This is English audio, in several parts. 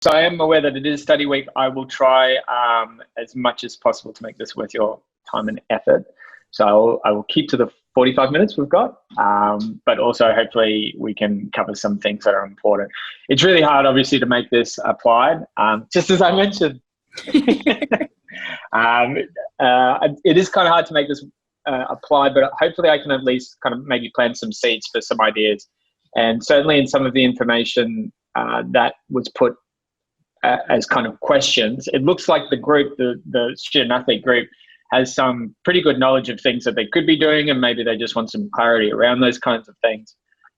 So I am aware that it is study week. I will try as much as possible to make this worth your time and effort. So I will keep to the 45 minutes we've got, but also hopefully we can cover some things that are important. It's really hard, obviously, to make this applied, just as I mentioned. It is kind of hard to make this applied, but hopefully I can at least kind of maybe plant some seeds for some ideas. And certainly in some of the information that was put as kind of questions, it looks like the group, the student athlete group, has some pretty good knowledge of things that they could be doing, and maybe they just want some clarity around those kinds of things.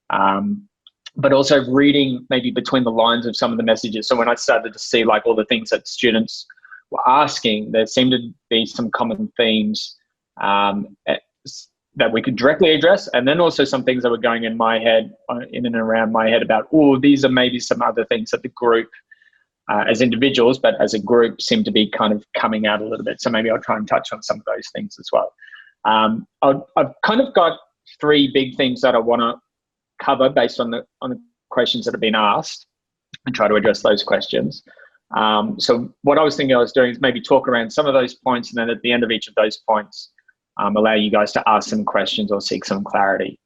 But also reading maybe between the lines of some of the messages. So when I started to see like all the things that students were asking, there seemed to be some common themes that we could directly address, and then also some things that were going in my head, in and around my head about, oh, these are maybe some other things that the group, as individuals, but as a group, seem to be kind of coming out a little bit. So maybe I'll try and touch on some of those things as well. I've kind of got three big things that I want to cover based on the questions that have been asked, and try to address those questions. So what I was thinking I was doing is maybe talk around some of those points, and then at the end of each of those points, allow you guys to ask some questions or seek some clarity.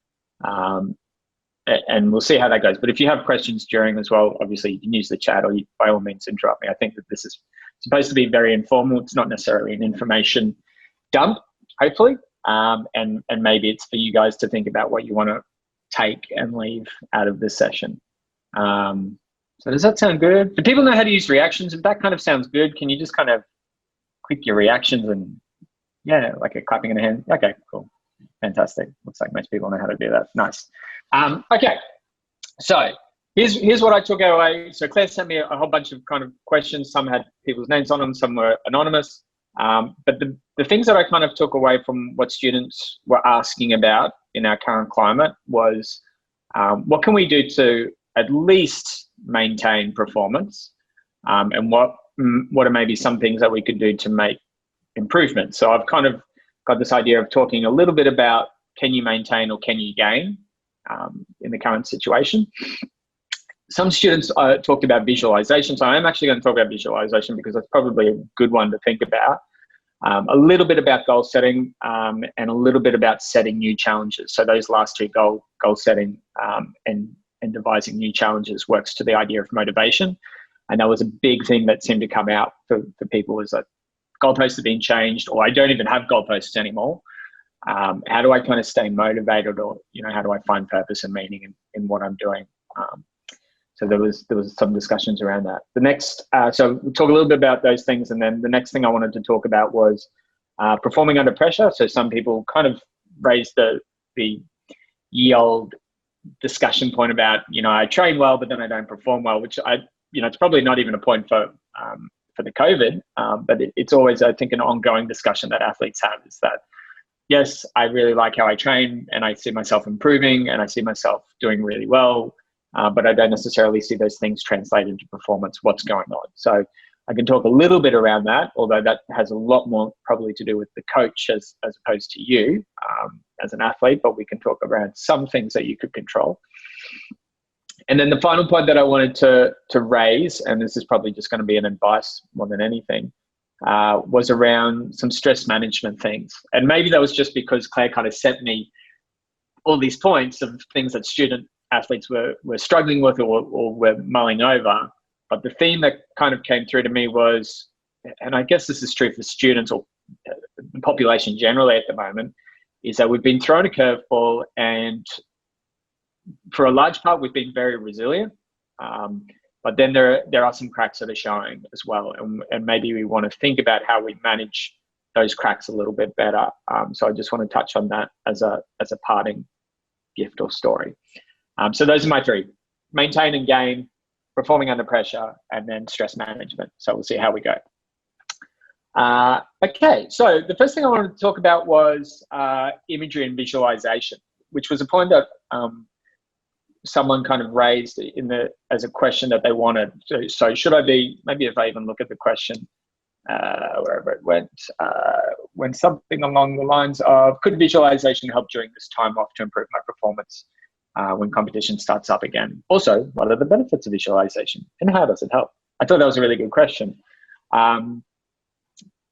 And we'll see how that goes. But if you have questions during as well, obviously you can use the chat, or you, by all means, interrupt me. I think that this is supposed to be very informal. It's not necessarily an information dump, hopefully. And maybe it's for you guys to think about what you want to take and leave out of this session. So does that sound good? Do people know how to use reactions? If that kind of sounds good, can you just kind of click your reactions and, yeah, like a clapping in a hand? Okay, cool. Fantastic. Looks like most people know how to do that. Nice. Okay, so here's what I took away. So Claire sent me a whole bunch of kind of questions. Some had people's names on them, some were anonymous. But the things that I kind of took away from what students were asking about in our current climate was, what can we do to at least maintain performance? And what are maybe some things that we could do to make improvements? So I've kind of got this idea of talking a little bit about, can you maintain or can you gain in the current situation? Some students talked about visualization. So I'm actually going to talk about visualization because that's probably a good one to think about. A little bit about goal setting, and a little bit about setting new challenges. So those last two, goal setting and devising new challenges, works to the idea of motivation. And that was a big thing that seemed to come out for people, is that goalposts have been changed, or I don't even have goalposts anymore. How do I kind of stay motivated, or, you know, how do I find purpose and meaning in what I'm doing? So there was some discussions around that. The next, so we'll talk a little bit about those things, and then the next thing I wanted to talk about was performing under pressure. So some people kind of raised the ye-old discussion point about, you know, I train well, but then I don't perform well, which it's probably not even a point for the COVID, but it's always, I think, an ongoing discussion that athletes have, is that, yes, I really like how I train and I see myself improving and I see myself doing really well, but I don't necessarily see those things translate into performance. What's going on? So I can talk a little bit around that, although that has a lot more probably to do with the coach as opposed to you as an athlete, but we can talk around some things that you could control. And then the final point that I wanted to raise, and this is probably just going to be an advice more than anything, was around some stress management things. And maybe that was just because Claire kind of sent me all these points of things that student athletes were struggling with or were mulling over. But the theme that kind of came through to me was, and I guess this is true for students or the population generally at the moment, is that we've been thrown a curveball, and for a large part, we've been very resilient. But then there are some cracks that are showing as well. And maybe we want to think about how we manage those cracks a little bit better. So I just want to touch on that as a parting gift or story. So those are my three: maintain and gain, performing under pressure, and then stress management. So we'll see how we go. Okay, so the first thing I wanted to talk about was imagery and visualization, which was a point that someone kind of raised as a question that they wanted. So should I be, maybe if I even look at the question, wherever it went something along the lines of, could visualization help during this time off to improve my performance when competition starts up again? Also, what are the benefits of visualization and how does it help? I thought that was a really good question.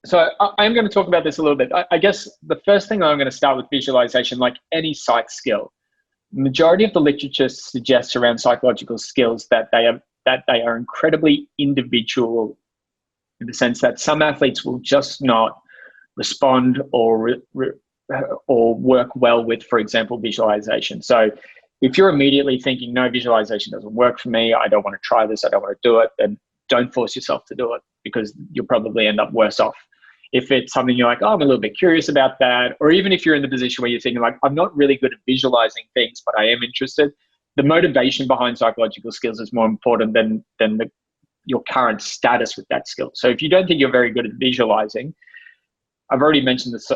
So I'm going to talk about this a little bit. I guess the first thing I'm going to start with visualization, like any psych skill. Majority of the literature suggests around psychological skills that they are incredibly individual, in the sense that some athletes will just not respond or work well with, for example, visualization. So if you're immediately thinking, no, visualization doesn't work for me, I don't want to try this, I don't want to do it, then don't force yourself to do it, because you'll probably end up worse off. If it's something you're like, oh, I'm a little bit curious about that, or even if you're in the position where you're thinking like, I'm not really good at visualizing things, but I am interested, the motivation behind psychological skills is more important than your current status with that skill. So if you don't think you're very good at visualizing, I've already mentioned this,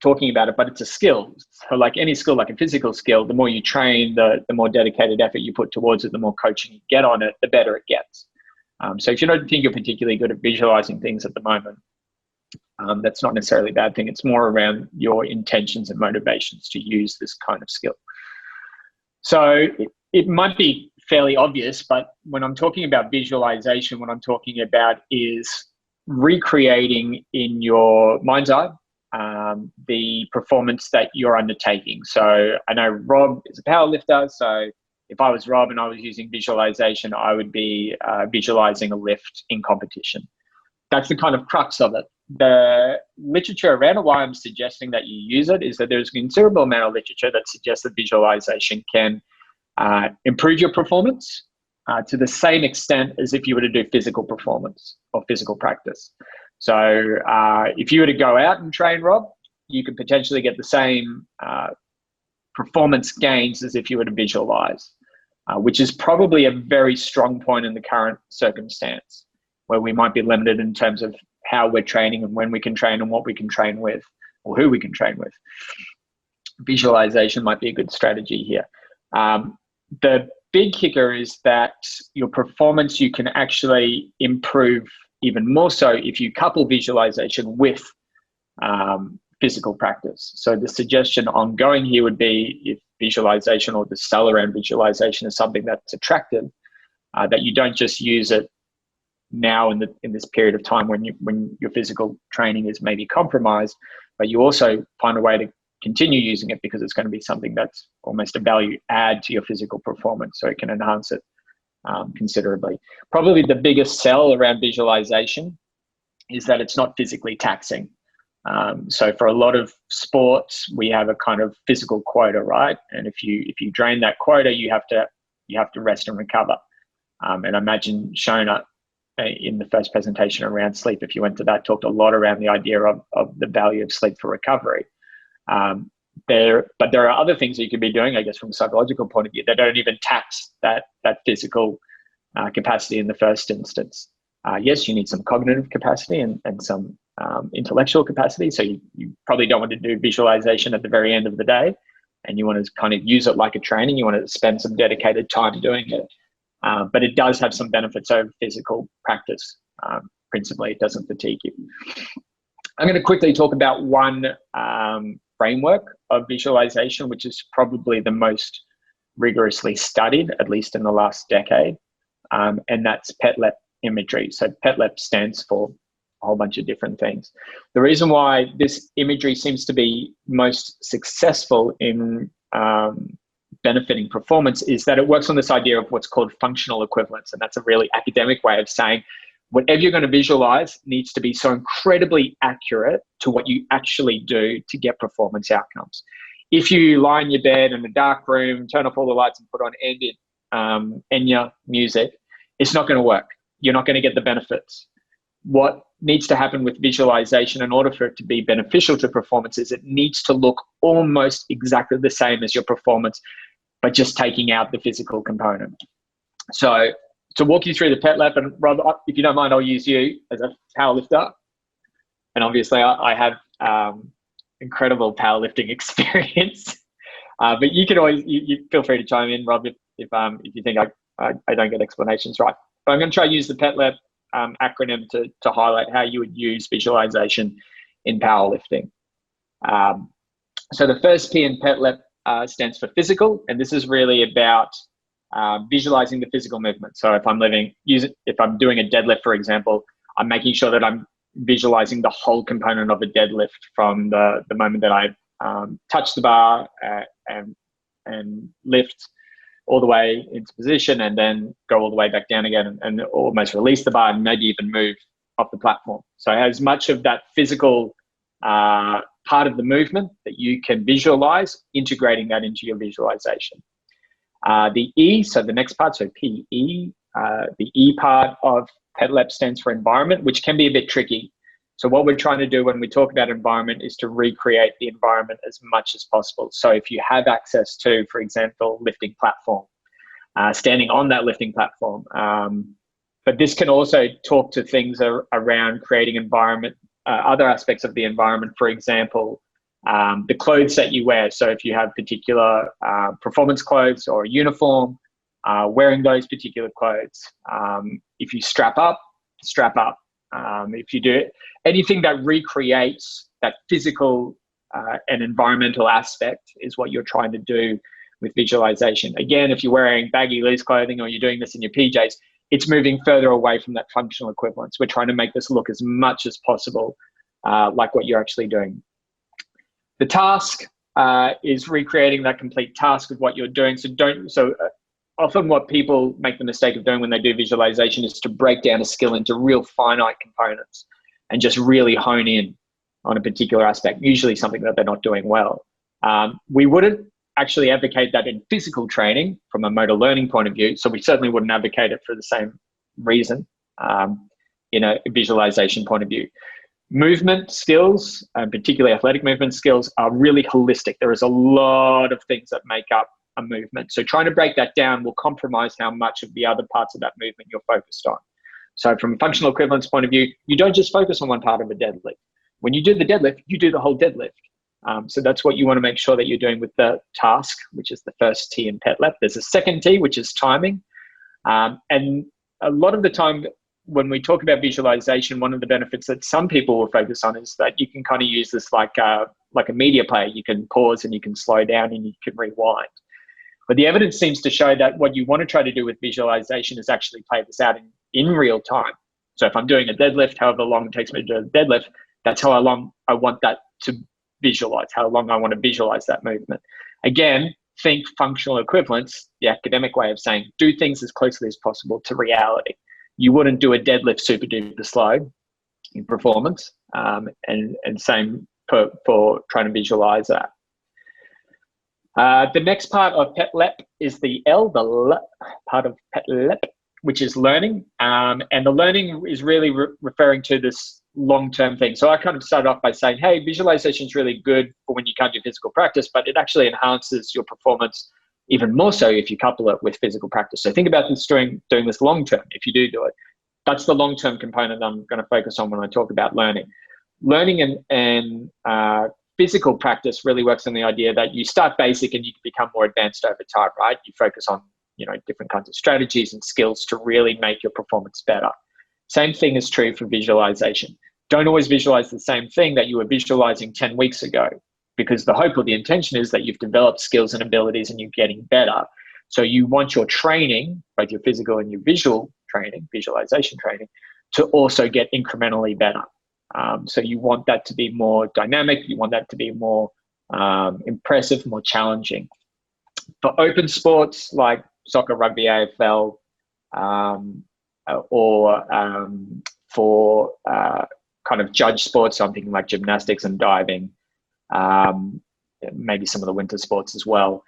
talking about it, but it's a skill. So like any skill, like a physical skill, the more you train, the more dedicated effort you put towards it, the more coaching you get on it, the better it gets. So if you don't think you're particularly good at visualizing things at the moment, that's not necessarily a bad thing. It's more around your intentions and motivations to use this kind of skill. So it might be fairly obvious, but when I'm talking about visualization, what I'm talking about is recreating in your mind's eye the performance that you're undertaking. So I know Rob is a powerlifter, so if I was Rob and I was using visualization, I would be visualizing a lift in competition. That's the kind of crux of it. The literature around it, why I'm suggesting that you use it, is that there's a considerable amount of literature that suggests that visualization can improve your performance to the same extent as if you were to do physical performance or physical practice. So if you were to go out and train, Rob, you could potentially get the same performance gains as if you were to visualize, which is probably a very strong point in the current circumstance, where we might be limited in terms of how we're training and when we can train and what we can train with or who we can train with. Visualization might be a good strategy here. The big kicker is that your performance, you can actually improve even more so if you couple visualization with physical practice. So the suggestion ongoing here would be, if visualization or the sell around visualization is something that's attractive, that you don't just use it now in this period of time when your physical training is maybe compromised, but you also find a way to continue using it because it's going to be something that's almost a value add to your physical performance, so it can enhance it considerably. Probably the biggest sell around visualization is that it's not physically taxing. So for a lot of sports, we have a kind of physical quota, right? And if you drain that quota, you have to rest and recover. And I imagine Shona in the first presentation around sleep, if you went to that, talked a lot around the idea of the value of sleep for recovery. But there are other things that you could be doing, I guess, from a psychological point of view, that don't even tax that physical capacity in the first instance. Yes, you need some cognitive capacity and some intellectual capacity. So you probably don't want to do visualization at the very end of the day, and you want to kind of use it like a training. You want to spend some dedicated time doing it. But it does have some benefits over physical practice. Principally, it doesn't fatigue you. I'm going to quickly talk about one framework of visualization, which is probably the most rigorously studied, at least in the last decade, and that's PETLEP imagery. So PETLEP stands for a whole bunch of different things. The reason why this imagery seems to be most successful in benefiting performance is that it works on this idea of what's called functional equivalence. And that's a really academic way of saying whatever you're going to visualize needs to be so incredibly accurate to what you actually do to get performance outcomes. If you lie in your bed in a dark room, turn off all the lights and put on Enya music, it's not going to work. You're not going to get the benefits. What needs to happen with visualization in order for it to be beneficial to performance is it needs to look almost exactly the same as your performance, but just taking out the physical component. So to walk you through the PETLEP, and Rob, if you don't mind, I'll use you as a powerlifter. And obviously I have incredible powerlifting experience, but you can always, you feel free to chime in, Rob, if you think I don't get explanations right. But I'm going to try to use the PETLEP acronym to highlight how you would use visualization in powerlifting. So the first P in PETLEP stands for physical, and this is really about visualizing the physical movement. So if I'm doing a deadlift, for example, I'm making sure that I'm visualizing the whole component of a deadlift from the moment that I touch the bar and lift all the way into position, and then go all the way back down again and almost release the bar and maybe even move off the platform. So as much of that physical part of the movement that you can visualize, integrating that into your visualization. The E, so the next part, so PE, the E part of PETLEP stands for environment, which can be a bit tricky. So what we're trying to do when we talk about environment is to recreate the environment as much as possible. So if you have access to, for example, lifting platform, standing on that lifting platform, but this can also talk to things around creating environment, other aspects of the environment, for example, the clothes that you wear. So if you have particular performance clothes or a uniform, wearing those particular clothes. If you strap up, strap up. If you do anything that recreates that physical and environmental aspect is what you're trying to do with visualization. Again, if you're wearing baggy loose clothing or you're doing this in your PJs, it's moving further away from that functional equivalence. We're trying to make this look as much as possible like what you're actually doing. The task is recreating that complete task of what you're doing. So often what people make the mistake of doing when they do visualization is to break down a skill into real finite components and just really hone in on a particular aspect, usually something that they're not doing well. We wouldn't actually advocate that in physical training from a motor learning point of view. So we certainly wouldn't advocate it for the same reason in a visualization point of view. Movement skills, and particularly athletic movement skills, are really holistic. There is a lot of things that make up a movement. So trying to break that down will compromise how much of the other parts of that movement you're focused on. So from a functional equivalence point of view, you don't just focus on one part of a deadlift. When you do the deadlift, you do the whole deadlift. So that's what you want to make sure that you're doing with the task, which is the first T in PETLEP. There's a second T, which is timing. And a lot of the time when we talk about visualization, one of the benefits that some people will focus on is that you can kind of use this like a media player. You can pause and you can slow down and you can rewind. But the evidence seems to show that what you want to try to do with visualization is actually play this out in real time. So if I'm doing a deadlift, however long it takes me to do a deadlift, that's how long I want that to visualize, how long I want to visualize that movement. Again, think functional equivalence, the academic way of saying do things as closely as possible to reality. You wouldn't do a deadlift super duper slow in performance, and same for trying to visualize that. The next part of PETLEP is the L part of PETLEP, which is learning. And the learning is really referring to this long-term thing. So I kind of started off by saying, hey, visualization is really good for when you can't do physical practice, but it actually enhances your performance even more so if you couple it with physical practice. So think about this doing this long-term if you do it. That's the long-term component that I'm going to focus on when I talk about learning. Learning and physical practice really works on the idea that you start basic and you can become more advanced over time, right? You focus on, different kinds of strategies and skills to really make your performance better. Same thing is true for visualization. Don't always visualize the same thing that you were visualizing 10 weeks ago, because the hope or the intention is that you've developed skills and abilities and you're getting better. So you want your training, both your physical and your visual training, visualization training, to also get incrementally better. So you want that to be more dynamic. You want that to be more impressive, more challenging. For open sports like soccer, rugby, AFL, or for kind of judge sports, something like gymnastics and diving, maybe some of the winter sports as well,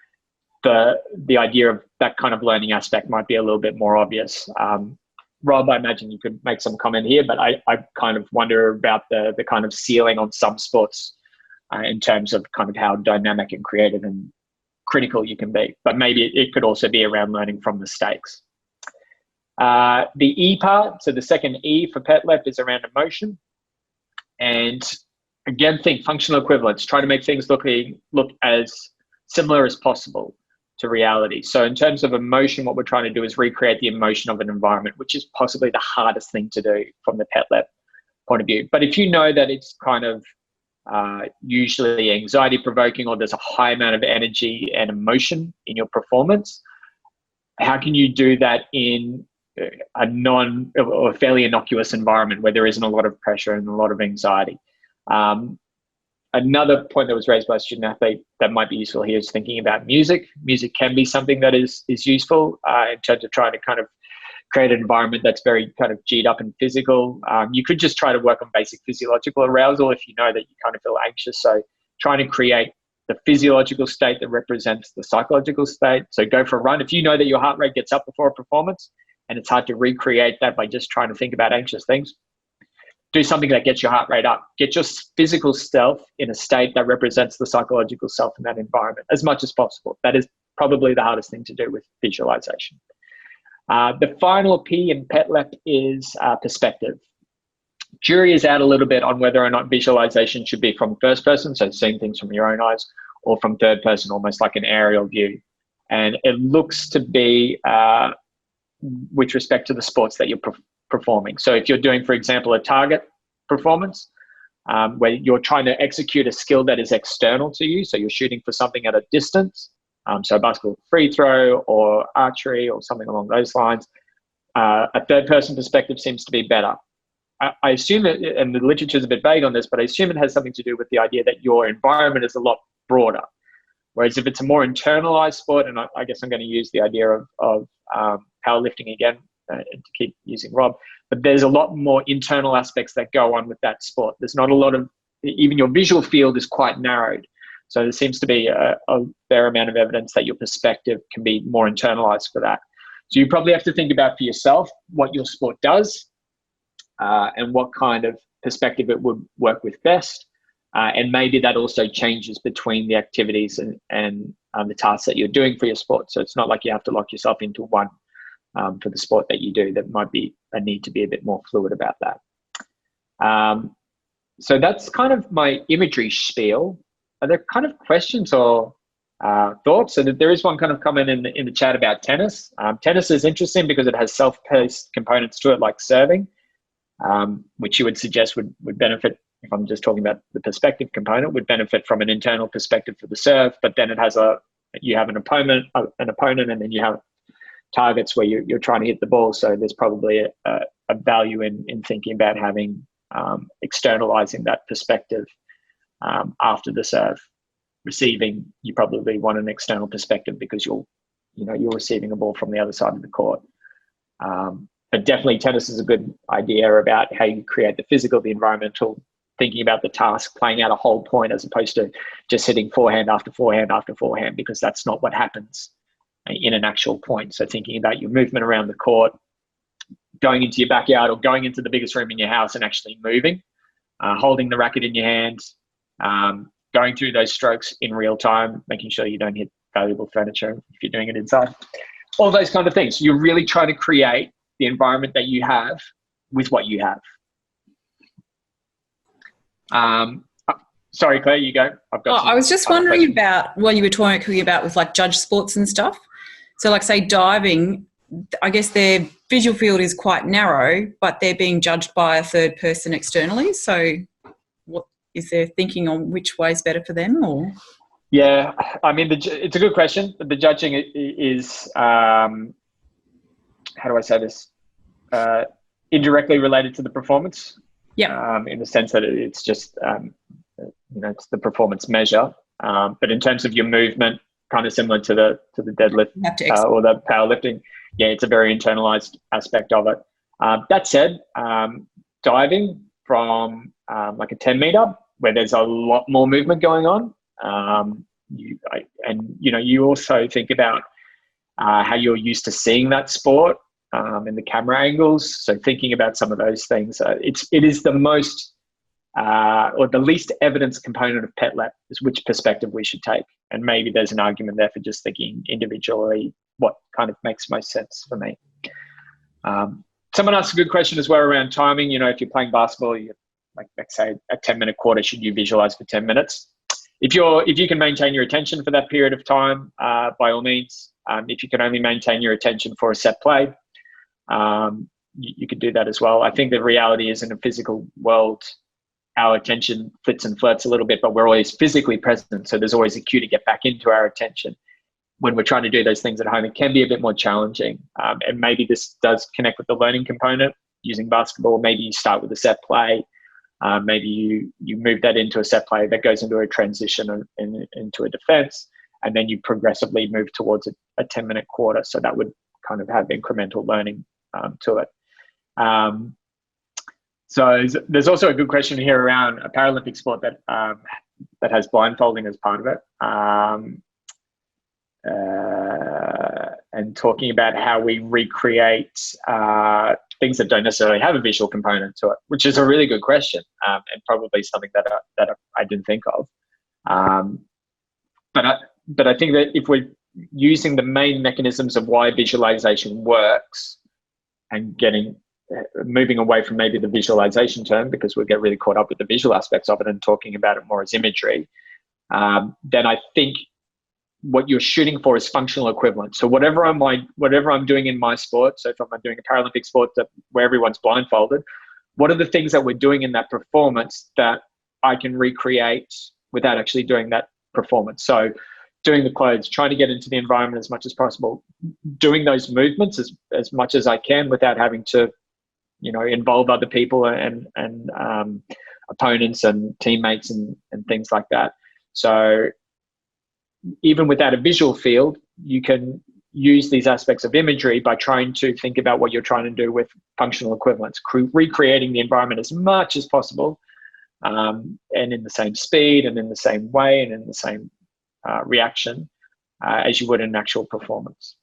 the idea of that kind of learning aspect might be a little bit more obvious. Rob, I imagine you could make some comment here, but I kind of wonder about the kind of ceiling on some sports in terms of kind of how dynamic and creative and critical you can be. But maybe it could also be around learning from mistakes. The E part, so the second E for PETLEP is around emotion. And again, think functional equivalence. Try to make things look as similar as possible to reality. So in terms of emotion, what we're trying to do is recreate the emotion of an environment, which is possibly the hardest thing to do from the PETLEP point of view. But if you know that it's kind of usually anxiety provoking, or there's a high amount of energy and emotion in your performance, how can you do that in a or fairly innocuous environment where there isn't a lot of pressure and a lot of anxiety? Another point that was raised by a student athlete that might be useful here is thinking about music. Music can be something that is useful in terms of trying to kind of create an environment that's very kind of G'd up and physical. You could just try to work on basic physiological arousal if you know that you kind of feel anxious. So trying to create the physiological state that represents the psychological state. So go for a run. If you know that your heart rate gets up before a performance and it's hard to recreate that by just trying to think about anxious things, do something that gets your heart rate up. Get your physical self in a state that represents the psychological self in that environment as much as possible. That is probably the hardest thing to do with visualization. The final P in PETLEP is perspective. Jury is out a little bit on whether or not visualization should be from first person, so seeing things from your own eyes, or from third person, almost like an aerial view. And it looks to be with respect to the sports that you're performing. So if you're doing, for example, a target performance, where you're trying to execute a skill that is external to you, so you're shooting for something at a distance, so basketball free throw or archery or something along those lines, a third person perspective seems to be better. I assume that, and the literature is a bit vague on this, but I assume it has something to do with the idea that your environment is a lot broader. Whereas if it's a more internalized sport, and I guess I'm going to use the idea of powerlifting again to keep using Rob, but there's a lot more internal aspects that go on with that sport. There's not a lot of, even your visual field is quite narrowed. So there seems to be a fair amount of evidence that your perspective can be more internalized for that. So you probably have to think about for yourself what your sport does and what kind of perspective it would work with best. And maybe that also changes between the activities and the tasks that you're doing for your sport. So it's not like you have to lock yourself into one for the sport that you do. There might be a need to be a bit more fluid about that. So that's kind of my imagery spiel. Are there kind of questions or thoughts? So there is one kind of comment in the chat about tennis. Tennis is interesting because it has self-paced components to it, like serving, which you would suggest would benefit, if I'm just talking about the perspective component, would benefit from an internal perspective for the serve, but then it has you have an opponent, and then you have targets where you're trying to hit the ball. So there's probably a value in thinking about having externalizing that perspective after the serve. Receiving, you probably want an external perspective because you're receiving a ball from the other side of the court. But definitely tennis is a good idea about how you create the physical, the environmental, thinking about the task, playing out a whole point as opposed to just hitting forehand after forehand after forehand, because that's not what happens in an actual point. So thinking about your movement around the court, going into your backyard or going into the biggest room in your house and actually moving, holding the racket in your hands, going through those strokes in real time, making sure you don't hit valuable furniture if you're doing it inside. All those kind of things. You're really trying to create the environment that you have with what you have. Sorry, Claire, you go. I was just wondering about what you were talking about with like judge sports and stuff. So like say diving, I guess their visual field is quite narrow, but they're being judged by a third person externally. So what is there thinking on which way is better for them? Or? Yeah, I mean, it's a good question. The judging is, how do I say this? Indirectly related to the performance. Yeah. In the sense that it's just, it's the performance measure. But in terms of your movement, kind of similar to the deadlift or the powerlifting, yeah, it's a very internalized aspect of it. That said, diving from like a 10 meter where there's a lot more movement going on, you also think about how you're used to seeing that sport and the camera angles. So thinking about some of those things, it is the most or the least evidence component of PETLEP is which perspective we should take. And maybe there's an argument there for just thinking individually what kind of makes most sense for me. Someone asked a good question as well around timing. If you're playing basketball, let's say a 10-minute quarter, should you visualize for 10 minutes? If you can maintain your attention for that period of time, by all means. If you can only maintain your attention for a set play, you could do that as well. I think the reality is in a physical world, our attention flits and flirts a little bit, but we're always physically present. So there's always a cue to get back into our attention. when we're trying to do those things at home, it can be a bit more challenging. And maybe this does connect with the learning component using basketball. Maybe you start with a set play. Maybe you move that into a set play that goes into a transition and into a defense, and then you progressively move towards a 10-minute quarter. So that would kind of have incremental learning to it. So there's also a good question here around a Paralympic sport that has blindfolding as part of it. And talking about how we recreate things that don't necessarily have a visual component to it, which is a really good question, and probably something that I didn't think of. But I think that if we're using the main mechanisms of why visualization works and moving away from maybe the visualization term, because we get really caught up with the visual aspects of it and talking about it more as imagery, then I think what you're shooting for is functional equivalence. So whatever I'm doing in my sport, so if I'm doing a Paralympic sport where everyone's blindfolded, what are the things that we're doing in that performance that I can recreate without actually doing that performance? So doing the clothes, trying to get into the environment as much as possible, doing those movements as much as I can without having to, involve other people and opponents and teammates and things like that. So even without a visual field, you can use these aspects of imagery by trying to think about what you're trying to do with functional equivalence, recreating the environment as much as possible, and in the same speed and in the same way and in the same reaction as you would in an actual performance.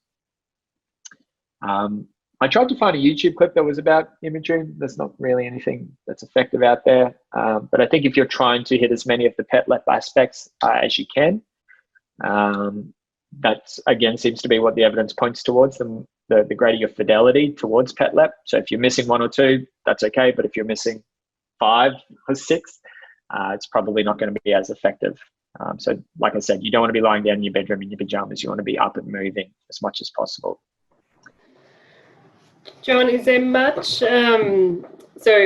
I tried to find a YouTube clip that was about imagery. There's not really anything that's effective out there, but I think if you're trying to hit as many of the PET-LEP aspects as you can, that again seems to be what the evidence points towards, the greater your fidelity towards PET-LEP. So if you're missing 1 or 2, that's okay, but if you're missing 5 or 6, it's probably not going to be as effective. So like I said, you don't want to be lying down in your bedroom in your pajamas. You want to be up and moving as much as possible. John, is there much, so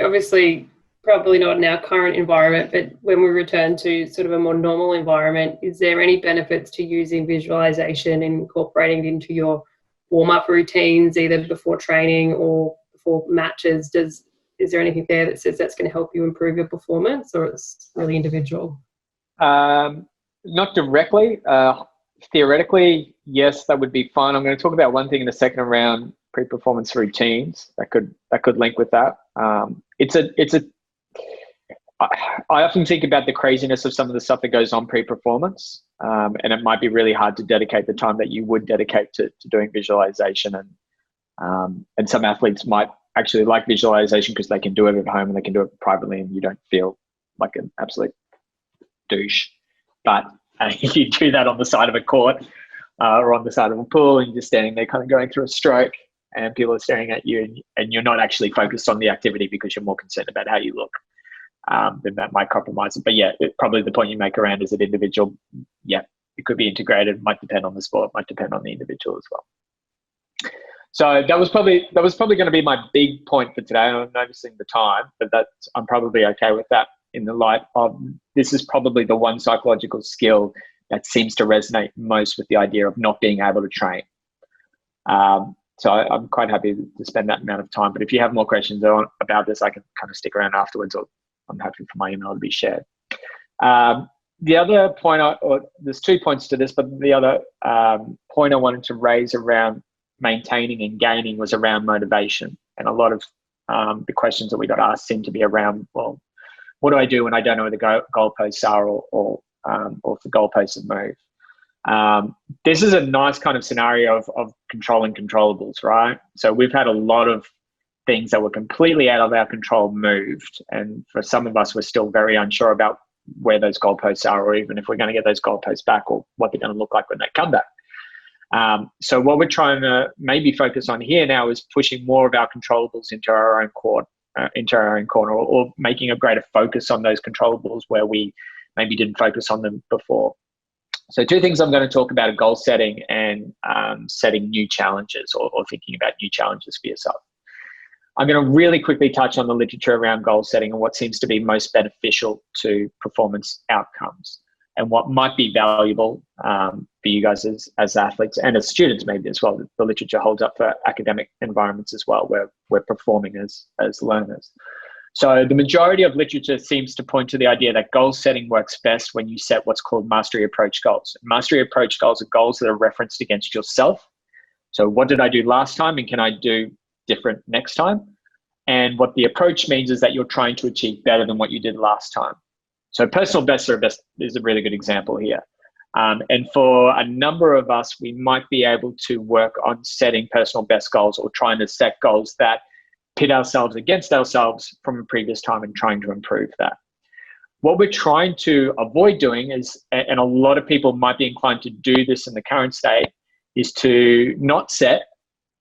obviously probably not in our current environment, but when we return to sort of a more normal environment, is there any benefits to using visualization and incorporating it into your warm-up routines, either before training or before matches? Is there anything there that says that's going to help you improve your performance, or it's really individual? Not directly. Theoretically, yes, that would be fine. I'm going to talk about one thing in a second around pre-performance routines that could link with that. I often think about the craziness of some of the stuff that goes on pre-performance, and it might be really hard to dedicate the time that you would dedicate to doing visualization. And some athletes might actually like visualization because they can do it at home and they can do it privately, and you don't feel like an absolute douche. But you do that on the side of a court or on the side of a pool, and you're just standing there kind of going through a stroke, and people are staring at you, and you're not actually focused on the activity because you're more concerned about how you look. Then that might compromise it. But yeah, probably the point you make around is an individual. Yeah, it could be integrated. Might depend on the sport. Might depend on the individual as well. So that was probably going to be my big point for today. I'm noticing the time, but I'm probably okay with that in the light of this is probably the one psychological skill that seems to resonate most with the idea of not being able to train. So I'm quite happy to spend that amount of time. But if you have more questions about this, I can kind of stick around afterwards, or I'm happy for my email to be shared. The other point, there's 2 points to this, but the other point I wanted to raise around maintaining and gaining was around motivation. And a lot of the questions that we got asked seem to be around, well, what do I do when I don't know where the goalposts are or if the goalposts have moved? This is a nice kind of scenario of controlling controllables, right? So we've had a lot of things that were completely out of our control moved. And for some of us, we're still very unsure about where those goalposts are, or even if we're going to get those goalposts back, or what they're going to look like when they come back. So what we're trying to maybe focus on here now is pushing more of our controllables into our own corner, or making a greater focus on those controllables where we maybe didn't focus on them before. So 2 things I'm going to talk about are goal setting and setting new challenges, or thinking about new challenges for yourself. I'm going to really quickly touch on the literature around goal setting and what seems to be most beneficial to performance outcomes. and what might be valuable for you guys as athletes and as students maybe as well. The literature holds up for academic environments as well, where we're performing as learners. So the majority of literature seems to point to the idea that goal setting works best when you set what's called mastery approach goals. Mastery approach goals are goals that are referenced against yourself. So what did I do last time, and can I do different next time? And what the approach means is that you're trying to achieve better than what you did last time. So personal best is a really good example here. And for a number of us, we might be able to work on setting personal best goals, or trying to set goals that pit ourselves against ourselves from a previous time and trying to improve that. What we're trying to avoid doing is, and a lot of people might be inclined to do this in the current state, is to not set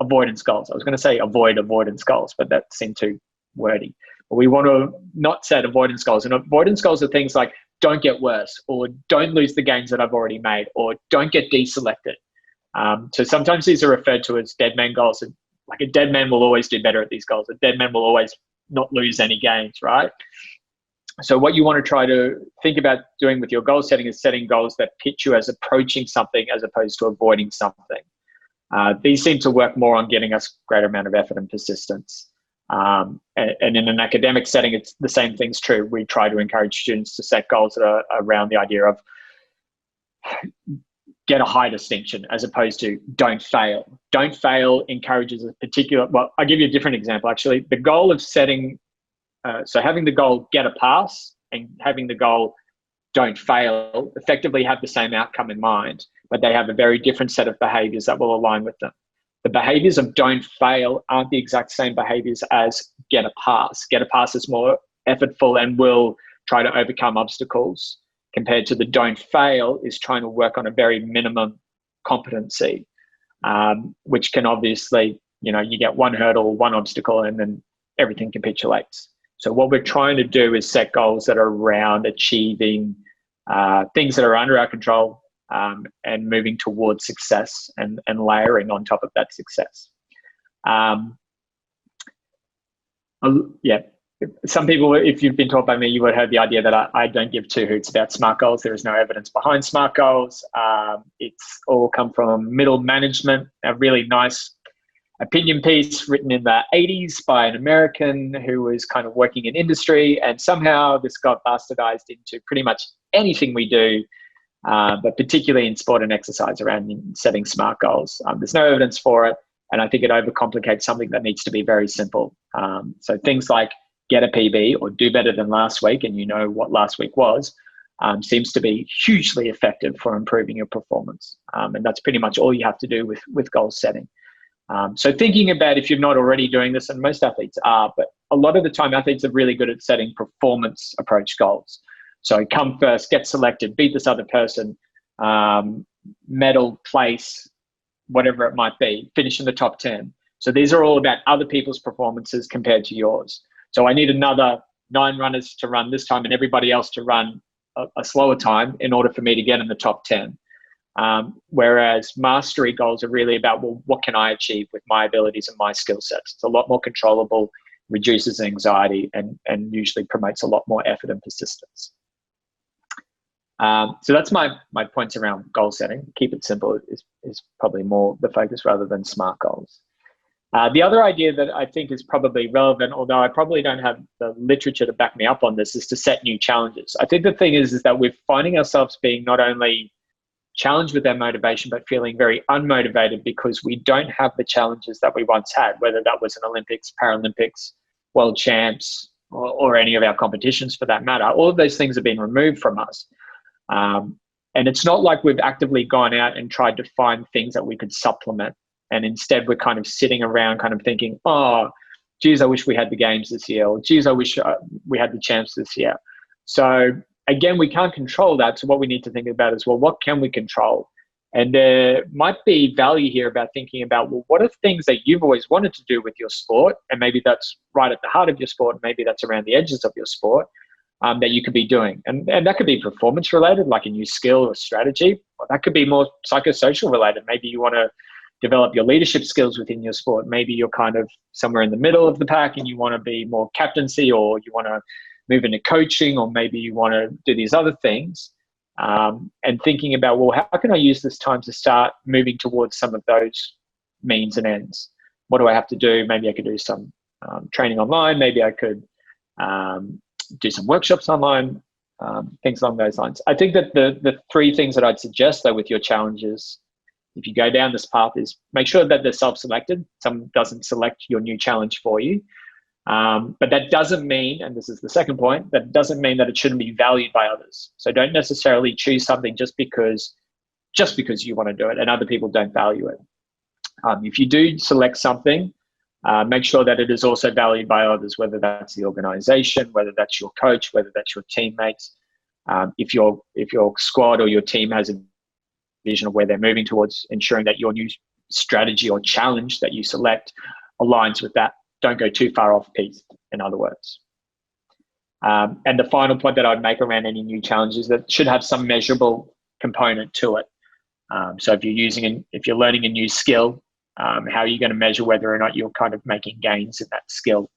avoidance goals. I was going to say avoid avoidance goals, but that seemed too wordy. But we want to not set avoidance goals. And avoidance goals are things like don't get worse, or don't lose the gains that I've already made, or don't get deselected. So sometimes these are referred to as dead man goals. Like a dead man will always do better at these goals. A dead man will always not lose any gains, right? So what you want to try to think about doing with your goal setting is setting goals that pitch you as approaching something as opposed to avoiding something. These seem to work more on getting us greater amount of effort and persistence. And in an academic setting, it's the same thing's true. We try to encourage students to set goals that are around the idea of get a high distinction as opposed to don't fail. Don't fail encourages a particular, well, I'll give you a different example actually. The goal of setting, so having the goal get a pass and having the goal don't fail effectively have the same outcome in mind, but they have a very different set of behaviors that will align with them. The behaviors of don't fail aren't the exact same behaviors as get a pass. Get a pass is more effortful and will try to overcome obstacles, compared to the don't fail is trying to work on a very minimum competency, which can obviously, you get one hurdle, one obstacle, and then everything capitulates. So what we're trying to do is set goals that are around achieving things that are under our control, and moving towards success and layering on top of that success. Some people, if you've been taught by me, you would have heard the idea that I don't give two hoots about SMART goals. There is no evidence behind SMART goals. It's all come from middle management, a really nice opinion piece written in the 80s by an American who was kind of working in industry, and somehow this got bastardized into pretty much anything we do, but particularly in sport and exercise around setting SMART goals. There's no evidence for it, and I think it overcomplicates something that needs to be very simple. So things like get a PB or do better than last week, and you know what last week was, seems to be hugely effective for improving your performance. And that's pretty much all you have to do with goal setting. So thinking about, if you're not already doing this, and most athletes are, but a lot of the time athletes are really good at setting performance approach goals. So come first, get selected, beat this other person, medal, place, whatever it might be, finish in the top 10. So these are all about other people's performances compared to yours. So I need another 9 runners to run this time and everybody else to run a slower time in order for me to get in the top 10. Whereas mastery goals are really about, well, what can I achieve with my abilities and my skill sets? It's a lot more controllable, reduces anxiety, and usually promotes a lot more effort and persistence. So that's my points around goal setting. Keep it simple is probably more the focus rather than SMART goals. The other idea that I think is probably relevant, although I probably don't have the literature to back me up on this, is to set new challenges. I think the thing is that we're finding ourselves being not only challenged with our motivation, but feeling very unmotivated because we don't have the challenges that we once had, whether that was an Olympics, Paralympics, World Champs, or any of our competitions for that matter. All of those things have been removed from us. And it's not like we've actively gone out and tried to find things that we could supplement. And instead we're kind of sitting around kind of thinking, oh, geez, I wish we had the games this year, or geez, I wish we had the champs this year. So again, we can't control that. So what we need to think about is, well, what can we control? And there might be value here about thinking about, well, what are things that you've always wanted to do with your sport? And maybe that's right at the heart of your sport. Maybe that's around the edges of your sport that you could be doing. And that could be performance related, like a new skill or strategy. Or that could be more psychosocial related. Maybe you want to develop your leadership skills within your sport. Maybe you're kind of somewhere in the middle of the pack and you want to be more captaincy, or you want to move into coaching, or maybe you want to do these other things. and thinking about, well, how can I use this time to start moving towards some of those means and ends? What do I have to do? Maybe I could do some training online. Maybe I could do some workshops online, things along those lines. I think that the three things that I'd suggest, though, with your challenges, if you go down this path, is make sure that they're self-selected. Someone doesn't select your new challenge for you. But that doesn't mean, and this is the second point, that doesn't mean that it shouldn't be valued by others. So don't necessarily choose something just because you want to do it and other people don't value it. If you do select something, make sure that it is also valued by others, whether that's the organization, whether that's your coach, whether that's your teammates. If your squad or your team has a vision of where they're moving towards, ensuring that your new strategy or challenge that you select aligns with that. Don't go too far off piece, in other words. And the final point that I'd make around any new challenges, that should have some measurable component to it. So if you're learning a new skill, how are you going to measure whether or not you're kind of making gains in that skill?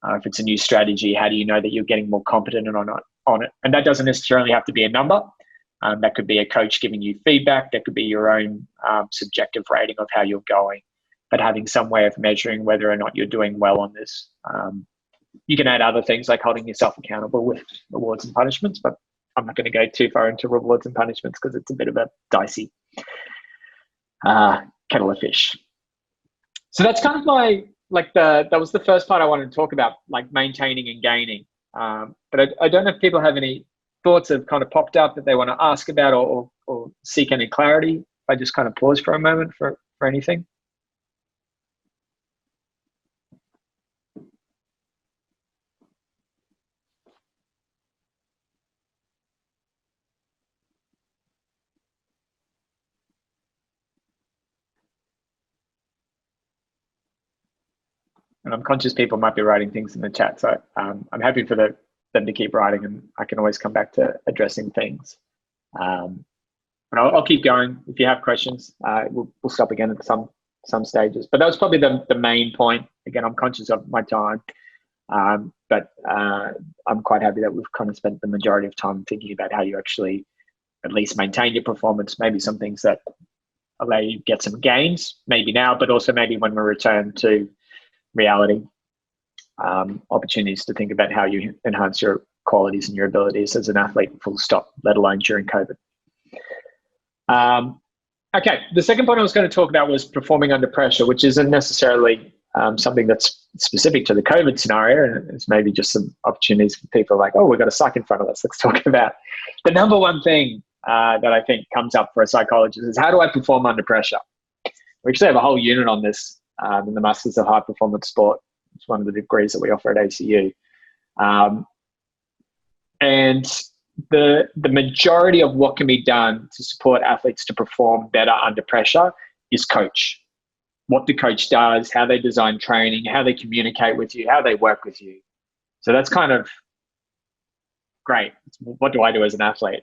If it's a new strategy, how do you know that you're getting more competent or not on it? And that doesn't necessarily have to be a number. That could be a coach giving you feedback. That could be your own subjective rating of how you're going. But having some way of measuring whether or not you're doing well on this. You can add other things like holding yourself accountable with rewards and punishments, but I'm not going to go too far into rewards and punishments because it's a bit of a dicey kettle of fish. So that's kind of that was the first part I wanted to talk about, like maintaining and gaining. But I don't know if people have any thoughts that have kind of popped up that they want to ask about or seek any clarity. If I just kind of pause for a moment for anything. And I'm conscious people might be writing things in the chat, so I'm happy for them to keep writing, and I can always come back to addressing things. But I'll keep going. If you have questions, we'll stop again at some stages. But that was probably the main point. Again, I'm conscious of my time, but I'm quite happy that we've kind of spent the majority of time thinking about how you actually at least maintain your performance, maybe some things that allow you to get some gains, maybe now, but also maybe when we return to reality, opportunities to think about how you enhance your qualities and your abilities as an athlete, full stop, let alone during COVID. Okay, the second point I was going to talk about was performing under pressure, which isn't necessarily something that's specific to the COVID scenario, and it's maybe just some opportunities for people like, oh, we've got a psych in front of us, let's talk about the number one thing that I think comes up for a psychologist is, how do I perform under pressure? We actually have a whole unit on this in the Masters of High Performance Sport. It's one of the degrees that we offer at ACU. And the majority of what can be done to support athletes to perform better under pressure is coach. What the coach does, how they design training, how they communicate with you, how they work with you. So that's kind of great. What do I do as an athlete?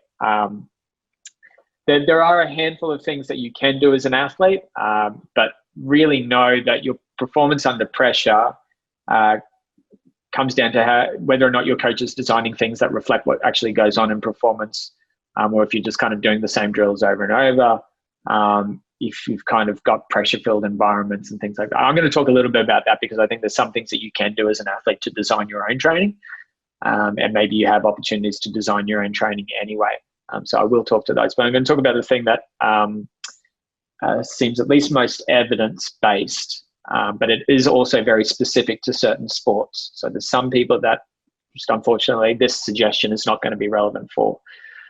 There are a handful of things that you can do as an athlete, but really know that your performance under pressure comes down to whether or not your coach is designing things that reflect what actually goes on in performance, or if you're just kind of doing the same drills over and over, if you've kind of got pressure-filled environments and things like that. I'm going to talk a little bit about that because I think there's some things that you can do as an athlete to design your own training, and maybe you have opportunities to design your own training anyway. So I will talk to those, but I'm going to talk about the thing that seems at least most evidence-based, but it is also very specific to certain sports. So there's some people that just unfortunately this suggestion is not going to be relevant for.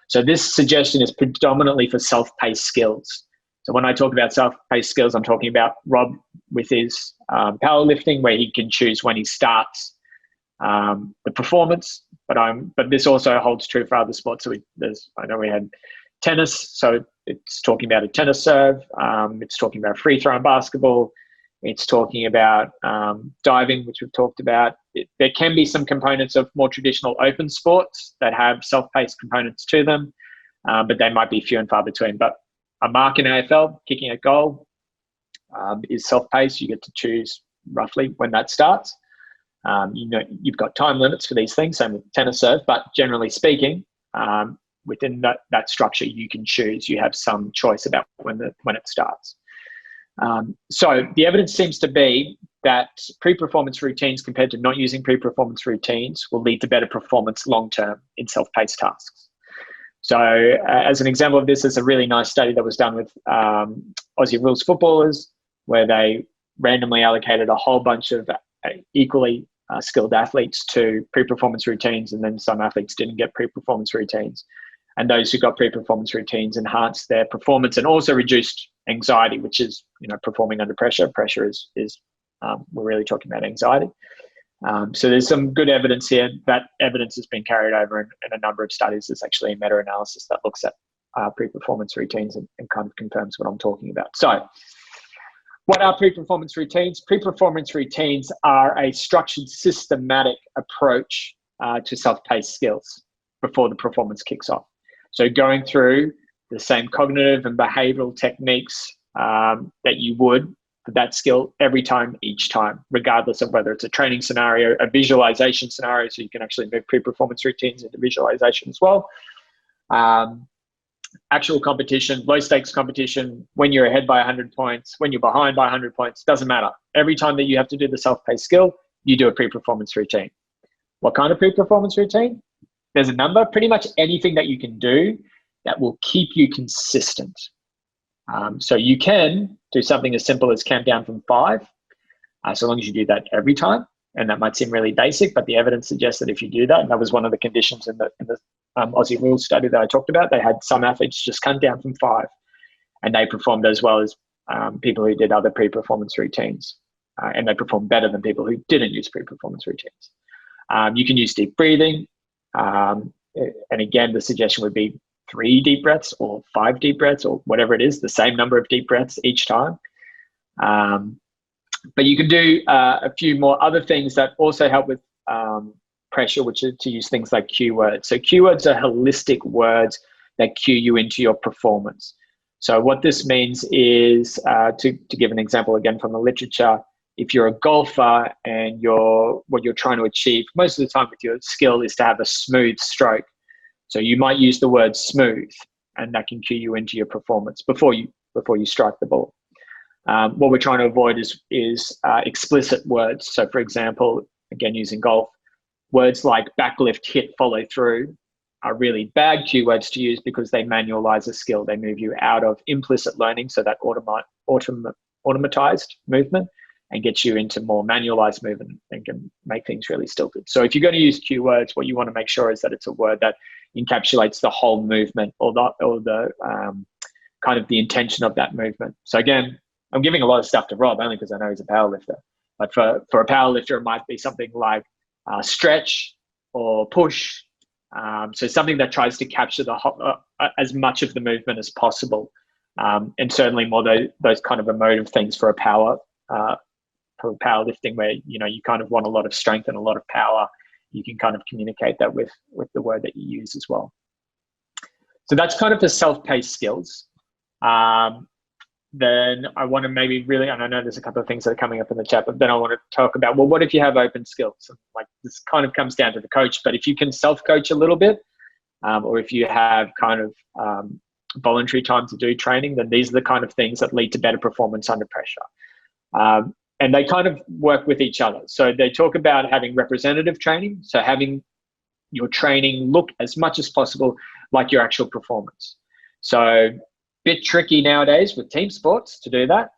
So this suggestion is predominantly for self-paced skills. So when I talk about self-paced skills, I'm talking about Rob with his powerlifting, where he can choose when he starts the performance. But this also holds true for other sports. So I know we had tennis, so it's talking about a tennis serve. It's talking about free throw in basketball. It's talking about diving, which we've talked about. There can be some components of more traditional open sports that have self-paced components to them, but they might be few and far between. But a mark in AFL, kicking a goal, is self-paced. You get to choose roughly when that starts. You've got time limits for these things, same with tennis serve, but generally speaking, within that structure, you can choose. You have some choice about when it starts. So the evidence seems to be that pre-performance routines compared to not using pre-performance routines will lead to better performance long-term in self-paced tasks. So as an example of this, there's a really nice study that was done with Aussie rules footballers, where they randomly allocated a whole bunch of equally skilled athletes to pre-performance routines, and then some athletes didn't get pre-performance routines. And those who got pre-performance routines enhanced their performance and also reduced anxiety, which is, performing under pressure. Pressure is we're really talking about anxiety. So there's some good evidence here. That evidence has been carried over in a number of studies. There's actually a meta-analysis that looks at pre-performance routines and kind of confirms what I'm talking about. So what are pre-performance routines? Pre-performance routines are a structured, systematic approach to self-paced skills before the performance kicks off. So going through the same cognitive and behavioral techniques that you would for that skill every time, each time, regardless of whether it's a training scenario, a visualization scenario, so you can actually move pre-performance routines into visualization as well. Actual competition, low stakes competition, when you're ahead by 100 points, when you're behind by 100 points, doesn't matter. Every time that you have to do the self-paced skill, you do a pre-performance routine. What kind of pre-performance routine? There's a number, pretty much anything that you can do that will keep you consistent. So you can do something as simple as count down from 5, so long as you do that every time. And that might seem really basic, but the evidence suggests that if you do that, and that was one of the conditions in the Aussie rules study that I talked about, they had some athletes just count down from 5, and they performed as well as people who did other pre-performance routines, and they performed better than people who didn't use pre-performance routines. You can use deep breathing, and again, the suggestion would be 3 deep breaths or 5 deep breaths or whatever it is, the same number of deep breaths each time. But you can do a few more other things that also help with pressure, which is to use things like cue words. So cue words are holistic words that cue you into your performance. So what this means is, to give an example again from the literature, if you're a golfer and what you're trying to achieve most of the time with your skill is to have a smooth stroke. So you might use the word smooth, and that can cue you into your performance before you strike the ball. What we're trying to avoid is explicit words. So for example, again, using golf, words like backlift, hit, follow through are really bad cue words to use because they manualize a skill. They move you out of implicit learning, so that automatized movement, and get you into more manualized movement and can make things really stilted. So if you're going to use cue words, what you want to make sure is that it's a word that encapsulates the whole movement or the kind of the intention of that movement. So again, I'm giving a lot of stuff to Rob only because I know he's a powerlifter. But for a powerlifter, it might be something like stretch or push. So something that tries to capture as much of the movement as possible, and certainly more those kind of emotive things for powerlifting, where you kind of want a lot of strength and a lot of power. You can kind of communicate that with the word that you use as well. So that's kind of the self-paced skills. Then I want to maybe really, and I know there's a couple of things that are coming up in the chat, but then I want to talk about, well, what if you have open skills? Like, this kind of comes down to the coach, but if you can self-coach a little bit, or if you have kind of voluntary time to do training, then these are the kind of things that lead to better performance under pressure. And they kind of work with each other. So they talk about having representative training, so having your training look as much as possible like your actual performance. So bit tricky nowadays with team sports to do that,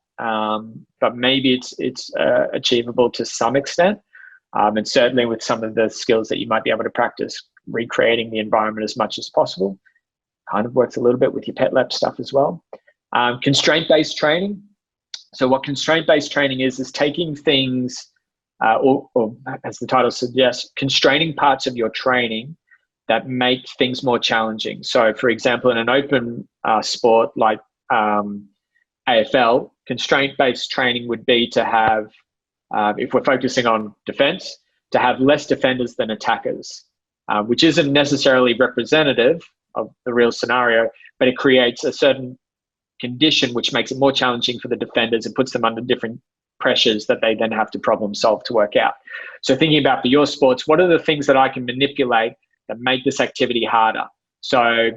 but maybe it's achievable to some extent, and certainly with some of the skills that you might be able to practice, recreating the environment as much as possible. Kind of works a little bit with your pet lab stuff as well. Constraint-based training. So what constraint-based training is taking things, or as the title suggests, constraining parts of your training that make things more challenging. So for example, in an open sport like AFL, constraint-based training would be to have, if we're focusing on defense, to have less defenders than attackers, which isn't necessarily representative of the real scenario, but it creates a certain condition which makes it more challenging for the defenders and puts them under different pressures that they then have to problem solve to work out. So thinking about for your sports, what are the things that I can manipulate that make this activity harder? So,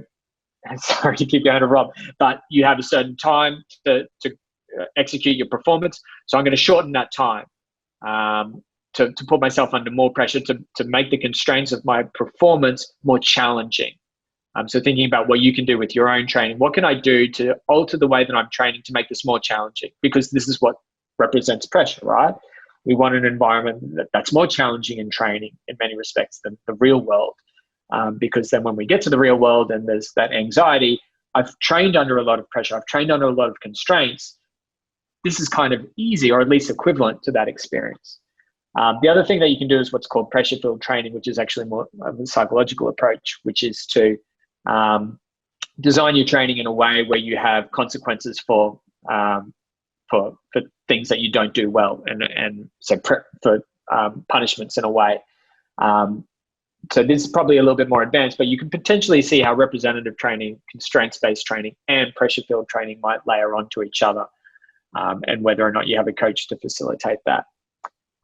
sorry to keep going to Rob, but you have a certain time to execute your performance. So I'm going to shorten that time to put myself under more pressure to make the constraints of my performance more challenging. So thinking about what you can do with your own training. What can I do to alter the way that I'm training to make this more challenging? Because this is what represents pressure, right? We want an environment that's more challenging in training in many respects than the real world. Because then when we get to the real world and there's that anxiety, I've trained under a lot of pressure. I've trained under a lot of constraints. This is kind of easy, or at least equivalent to that experience. The other thing that you can do is what's called pressure-filled training, which is actually more of a psychological approach, which is to design your training in a way where you have consequences for things that you don't do well, and so for punishments in a way. So this is probably a little bit more advanced, but you can potentially see how representative training, constraints-based training, and pressure-filled training might layer onto each other, and whether or not you have a coach to facilitate that.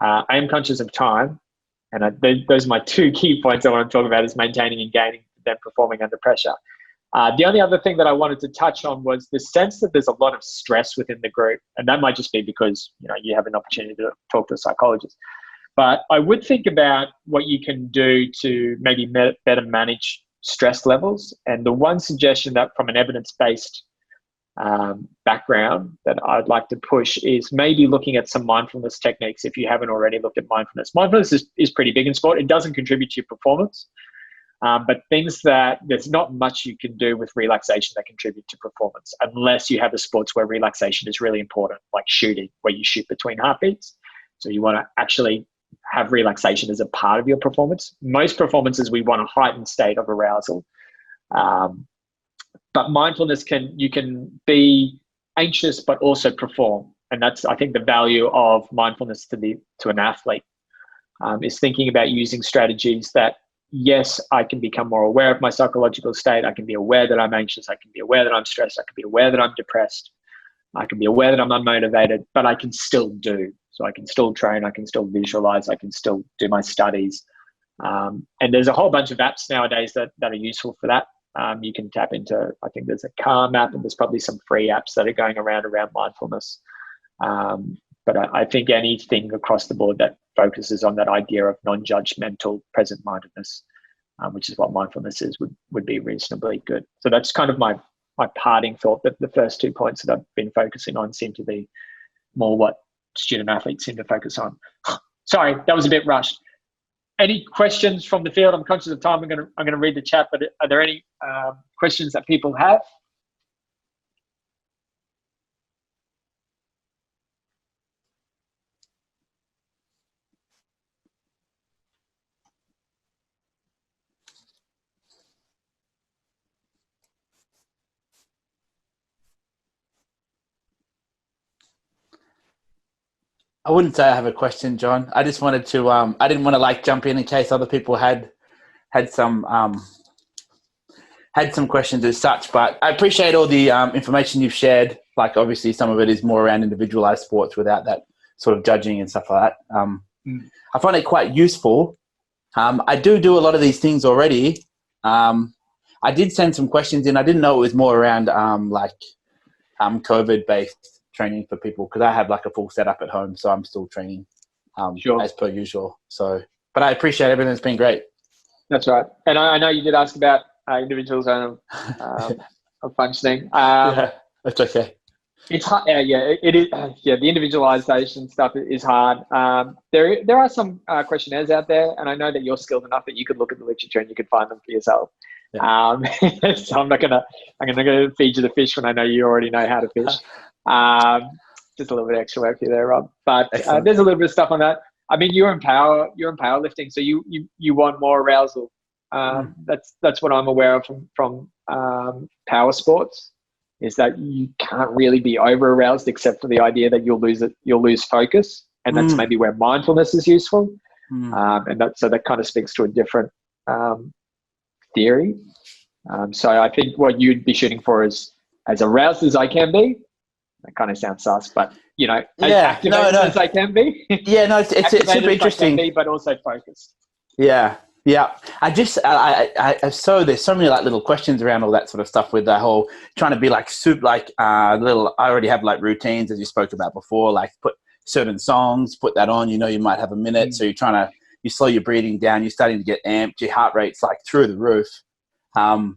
I am conscious of time, and those are my two key points I want to talk about: is maintaining and gaining, then performing under pressure. The only other thing that I wanted to touch on was the sense that there's a lot of stress within the group, and that might just be because you have an opportunity to talk to a psychologist. But I would think about what you can do to maybe better manage stress levels. And the one suggestion that from an evidence-based background that I'd like to push is maybe looking at some mindfulness techniques if you haven't already looked at mindfulness. Mindfulness is pretty big in sport. It doesn't contribute to your performance, but things that there's not much you can do with relaxation that contribute to performance unless you have a sports where relaxation is really important, like shooting, where you shoot between heartbeats. So you want to actually have relaxation as a part of your performance. Most performances, we want a heightened state of arousal. But mindfulness you can be anxious, but also perform. And that's, I think, the value of mindfulness to an athlete, is thinking about using strategies that, yes, I can become more aware of my psychological state. I can be aware that I'm anxious. I can be aware that I'm stressed. I can be aware that I'm depressed. I can be aware that I'm unmotivated, but I can still do. So I can still train, I can still visualize, I can still do my studies. And there's a whole bunch of apps nowadays that are useful for that. You can tap into, I think there's a Calm app, and there's probably some free apps that are going around mindfulness. But I think anything across the board that focuses on that idea of non-judgmental present-mindedness, which is what mindfulness is, would be reasonably good. So that's kind of my parting thought, that the first 2 points that I've been focusing on seem to be more what student athletes seem to focus on. Sorry, that was a bit rushed. Any questions from the field? I'm conscious of time. I'm going to read the chat, but are there any questions that people have? I wouldn't say I have a question, John. I just wanted to, I didn't want to jump in case other people had some questions as such, but I appreciate all the information you've shared. Obviously some of it is more around individualized sports without that sort of judging and stuff like that. I find it quite useful. I do a lot of these things already. I did send some questions in. I didn't know it was more around COVID-based training for people, because I have a full setup at home, so I'm still training as per usual. So, but I appreciate everything. It's been great. That's right. And I know you did ask about individual zone of functioning. Yeah, that's okay. It's hard. Yeah, it is. Yeah, the individualization stuff is hard. There are some questionnaires out there, and I know that you're skilled enough that you could look at the literature and you could find them for yourself. Yeah. So I'm gonna feed you the fish when I know you already know how to fish. Just a little bit extra work for you there, Rob. But there's a little bit of stuff on that. I mean, you're in powerlifting, so you want more arousal. That's what I'm aware of from power sports, is that you can't really be over aroused except for the idea that you'll lose focus, and that's maybe where mindfulness is useful. And that kind of speaks to a different theory. So I think what you'd be shooting for is as aroused as I can be. That kind of sounds sus, but as activated as I can be. Yeah, no, it's super interesting. But also focused. Yeah, Yeah, so there's so many like little questions around all that sort of stuff with the whole trying to be like little. I already have like routines as you spoke about before, like put certain songs, put that on. You know, you might have a minute, so you slow your breathing down. You're starting to get amped. Your heart rate's like through the roof. And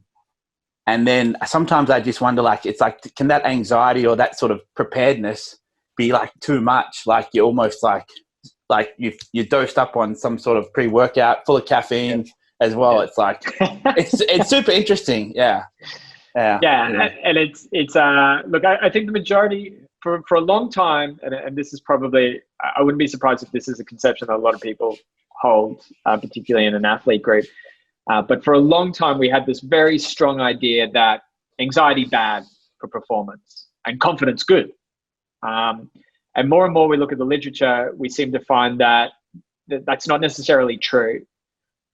then sometimes I just wonder, like, it's like, can that anxiety or that sort of preparedness be like too much? Like you're almost like you dosed up on some sort of pre-workout full of caffeine as well. It's like it's super interesting. Yeah. And it's look, I think the majority for a long time, and this is probably, I wouldn't be surprised if this is a conception that a lot of people hold, particularly in an athlete group, but for a long time we had this very strong idea that anxiety bad for performance and confidence good. And more we look at the literature, we seem to find that that's not necessarily true,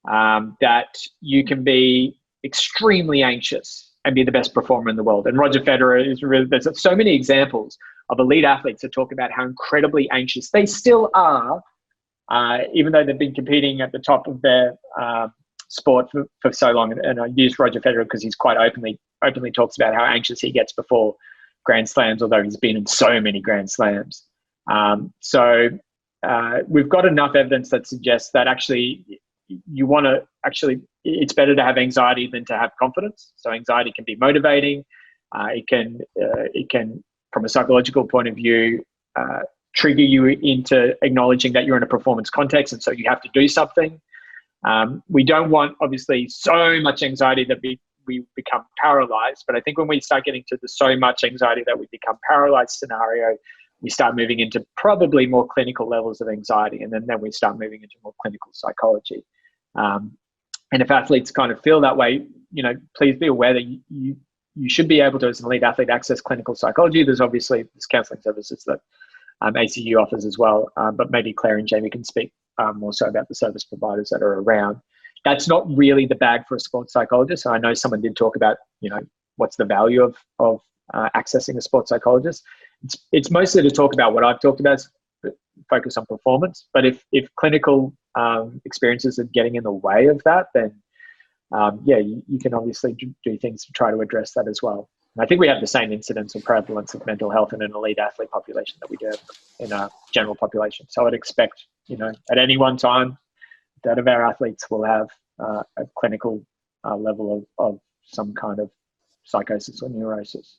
that you can be extremely anxious and be the best performer in the world. And Roger Federer, there's so many examples of elite athletes that talk about how incredibly anxious they still are, even though they've been competing at the top of their sport for so long. And I use Roger Federer because he's quite openly talks about how anxious he gets before Grand Slams, although he's been in so many Grand Slams. So we've got enough evidence that suggests that actually it's better to have anxiety than to have confidence. So anxiety can be motivating. It can, from a psychological point of view, trigger you into acknowledging that you're in a performance context, and so you have to do something. We don't want, obviously, so much anxiety that we become paralyzed. But I think when we start getting to the so much anxiety that we become paralyzed scenario, we start moving into probably more clinical levels of anxiety, and then we start moving into more clinical psychology. And if athletes kind of feel that way, please be aware that you should be able to, as an elite athlete, access clinical psychology. There's obviously counselling services that ACU offers as well, but maybe Claire and Jamie can speak more so about the service providers that are around. That's not really the bag for a sports psychologist. I know someone did talk about, what's the value of accessing a sports psychologist. It's mostly to talk about what I've talked about, focus on performance. But if clinical experiences are getting in the way of that, then you can obviously do things to try to address that as well. And I think we have the same incidence or prevalence of mental health in an elite athlete population that we do in a general population. So I'd expect, at any one time, that of our athletes will have a clinical level of some kind of psychosis or neurosis.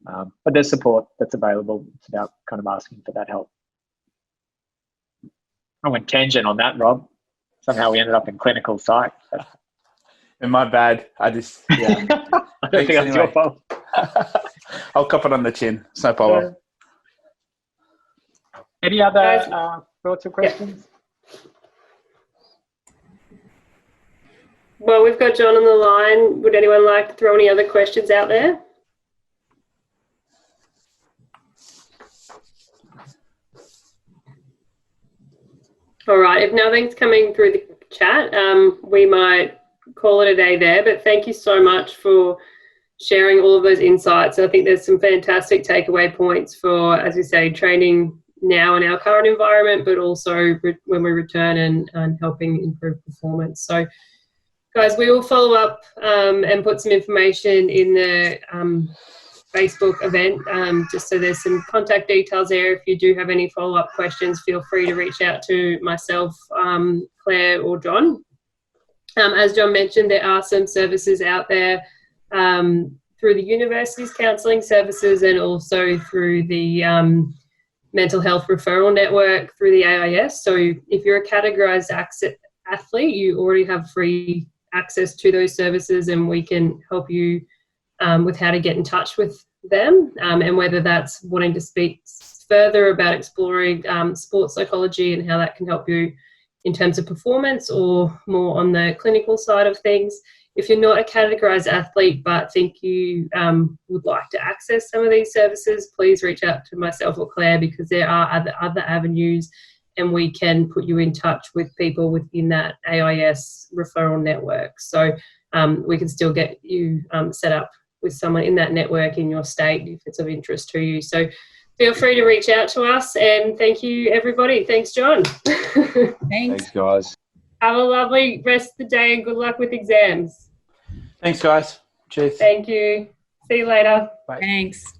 But there's support that's available. It's about kind of asking for that help. I went tangent on that, Rob. Somehow we ended up in clinical psych. And my bad. I just, I don't think that's your fault. I'll cop it on the chin. It's no problem. Any other thoughts or questions? Well, we've got John on the line. Would anyone like to throw any other questions out there? All right, if nothing's coming through the chat, we might call it a day there, but thank you so much for sharing all of those insights. I think there's some fantastic takeaway points for, as you say, training now in our current environment, but also when we return and helping improve performance. So guys, we will follow up and put some information in the Facebook event, just so there's some contact details there. If you do have any follow-up questions, feel free to reach out to myself, Claire or John. As John mentioned, there are some services out there through the university's counselling services and also through the mental health referral network through the AIS. So if you're a categorised athlete, you already have free access to those services, and we can help you with how to get in touch with them, and whether that's wanting to speak further about exploring sports psychology and how that can help you in terms of performance or more on the clinical side of things. If you're not a categorised athlete but think you would like to access some of these services, please reach out to myself or Claire, because there are other avenues, and we can put you in touch with people within that AIS referral network. So we can still get you set up with someone in that network in your state if it's of interest to you. So feel free to reach out to us, and thank you, everybody. Thanks, John. Thanks. Thanks, guys. Have a lovely rest of the day and good luck with exams. Thanks, guys. Cheers. Thank you. See you later. Bye. Thanks.